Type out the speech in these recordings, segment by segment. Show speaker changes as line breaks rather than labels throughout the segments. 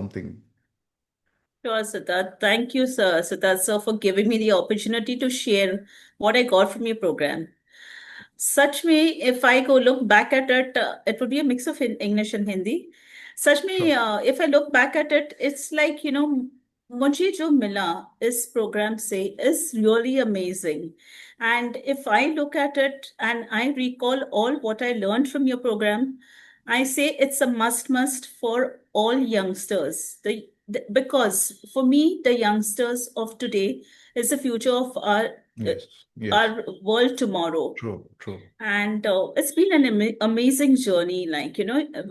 something.
Sure, Siddharth. Thank you, sir, Siddharth, sir, for giving me the opportunity to share what I got from your program. Such में, if I go look back at it, it would be a mix of English and Hindi. Such में,
Sure.
if I look back at it, it's like, मुझे जो मिला इस program से is really amazing. And if I look at it and I recall all what I learned from your program, I say it's a must for all youngsters. Because for me, the youngsters of today is the future of
Yes. Yes.
our world tomorrow.
True. True.
And it's been an amazing journey.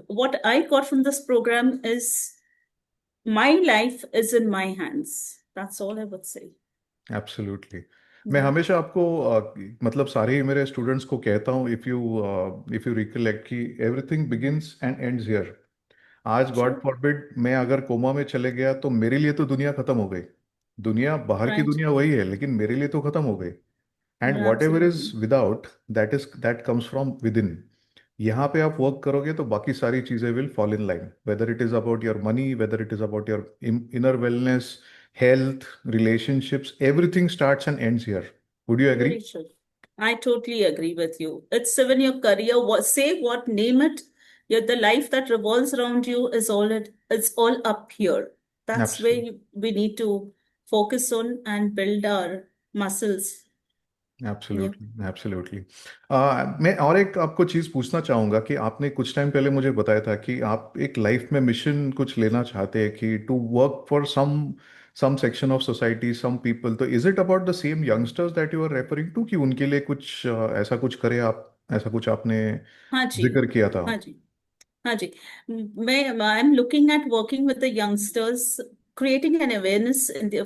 What I got from this program is my life is in my hands. That's all I would say.
Absolutely. मैं
Yeah.
हमेशा आपको मतलब सारे ही मेरे students को कहता हूँ, if you recollect कि everything begins and ends here. आज गॉड
True.
फॉरबिड मैं अगर कोमा में चले गया तो मेरे लिए तो दुनिया खत्म हो गई। दुनिया बाहर की
Right.
दुनिया वही है, लेकिन मेरे लिए तो खत्म हो गई। And what ever is
Absolutely.
Without, that comes from with in. यहाँ पे आप वर्क करोगे तो बाकी सारी चीजें will fall in line, whether it is about your money, whether it is about your inner wellness, health, relationships, everything starts and ends here. Would you agree?
Very true. I totally agree with you. It's even your career, say what, name it. The life that revolves around you is it's all up here. That's where
Absolutely.
we need to focus on and build our muscles. Yeah.
Absolutely absolutely. मैं और एक आपको चीज़ पूछना चाहूँगा कि आपने कुछ time पहले मुझे बताया था कि आप एक लाइफ में मिशन कुछ लेना चाहते हैं, कि to work for some section of society, some people. तो is it about the same youngsters that you are referring to, कि उनके लिए कुछ ऐसा कुछ करें आप, ऐसा कुछ आपने
हाँ जी।
जिक्र किया था?
हाँ जी। हाँ जी। मैं I am looking at working with the youngsters, creating an awareness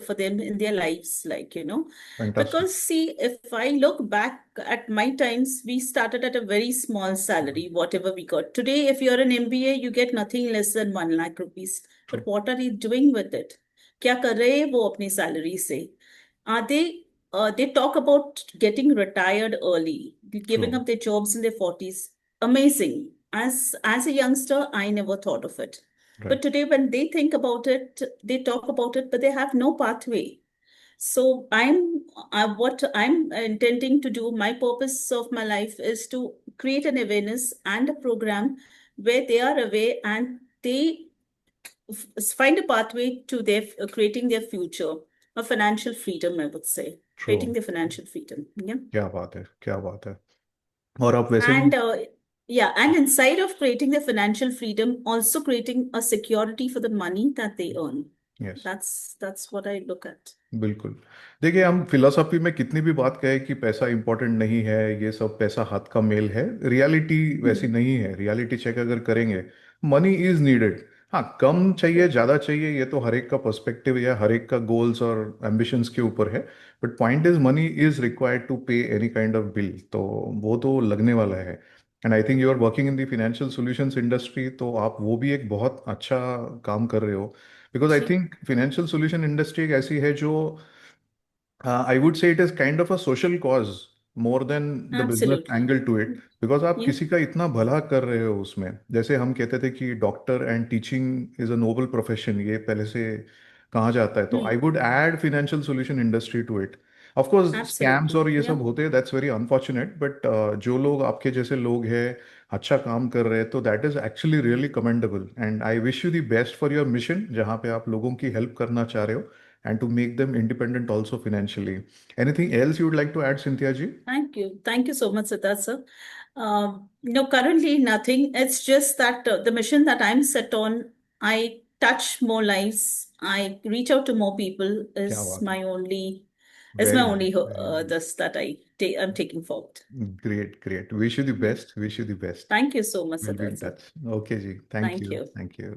for them in their lives,
fantastic.
because see, if I look back at my times, we started at a very small salary, whatever we got. Today, if you're an MBA, you get nothing less than 1 lakh rupees.
True.
But what are you doing with it? क्या कर रहे हैं वो अपनी salary से? Are they talk about getting retired early,
true.
giving up their jobs in their 40s. Amazing. As a youngster, I never thought of it. But
right.
today, when they think about it, they talk about it, but they have no pathway. So what I'm intending to do, my purpose of my life is to create an awareness and a program where they are aware and they find a pathway to their creating their future, a financial freedom, I would say,
true.
creating the financial freedom. Yeah.
क्या बात है, क्या बात है। और आप वैसे भी।
And yeah, and inside of creating the financial freedom, also creating a security for the money that they earn.
Yes.
That's what I look at.
बिल्कुल। देखिए, हम फिलोसफी में कितनी भी बात कहें कि पैसा इंपॉर्टेंट नहीं है, ये सब पैसा हाथ का मेल है, रियलिटी वैसी
Hmm.
नहीं है। रियलिटी चेक अगर करेंगे, मनी इज नीडेड। हाँ, कम चाहिए
True.
ज़्यादा चाहिए, ये तो हर एक का पर्सपेक्टिव या हर एक का गोल्स और एम्बिशंस के ऊपर है। But point is money is required to pay any kind of bill, तो वो तो लगने वाला है। And I think you are working in the financial solutions industry, तो आप वो भी एक बहुत अच्छा काम कर रहे हो। Because I
True.
Think financial solution industry एक ऐसी है जो, I would say it is kind of a social cause more than the business
Absolutely.
Angle to it. Because आप
Yeah.
किसी का इतना भला कर रहे हो उसमें। जैसे हम कहते थे कि doctor and teaching is a noble profession, ये पहले से कहा जाता है, तो I
Hmm.
Would add financial solution industry to it. Of course scams
Absolutely.
और ये
Yeah.
सब होते हैं, दैट्स वेरी अनफॉर्चुनेट, बट जो लोग आपके जैसे लोग हैं, अच्छा काम कर रहे हैं, तो that is actually really commendable. And I wish you the best for your mission, जहाँ पे आप लोगों की हेल्प करना चाह रहे हो, and to make them independent also financially. Anything else you would like to add, Cynthia ji?
Thank you. Thank you so much, Siddharth sir. No, currently nothing. It's just that the mission that I'm set on, I touch more lives. I reach out to more people
क्या बात है।
is my
Very good,
only
very good.
this that I'm taking forward.
Great, great. Wish you the
Yeah.
best. Wish you the best.
Thank you so much,
We'll be in
Siddharth sir.
touch. Okay, ji. Thank
Thank
you.
you.
Thank you.